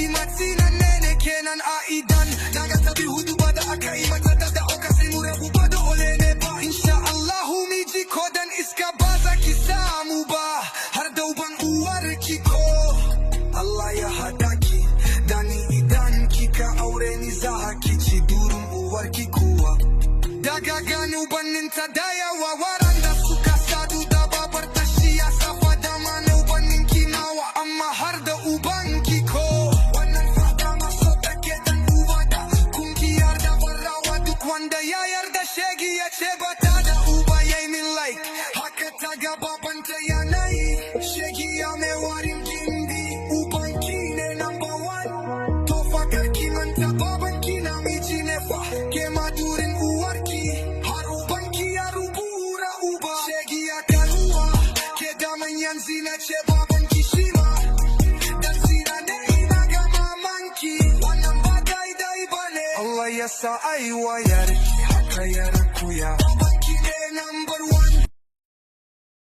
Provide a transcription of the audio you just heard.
babanki matsinanne ne kenan a idan na ga tabi hudu ba da aka yi mata da oka sai mu rabu ba da ole ne ba insha Allahu miji ko dan iska ba za ki samu ba har da uban uwarki ko Allah ya hada ki dani idan kika aure ni za ki ci durin uwarki kuwa daga gani ubanninta da yawa waranda suka sadu da babar ta shi ya safa da mana ubanninki nawa amma har da ubanki ko wannan fata maso take dan uba da kungiyar da farawa duk wanda ya yarda shegi ya ce bata da uba yayi min like haka ta ga babanta yanayi shegi ya mai warin gindi ubanki ne number one to fa karki manta babanki na miji ne fa ke madurin uwarki har ubanki ya rubura uba shegi ya karuwa ke da manyan zina ce babanki shi ma dan zina ne ina ga mamanki wannan ba daidai ba ne Allah ya sa ai wayar haka ya rakuya babanki ne number one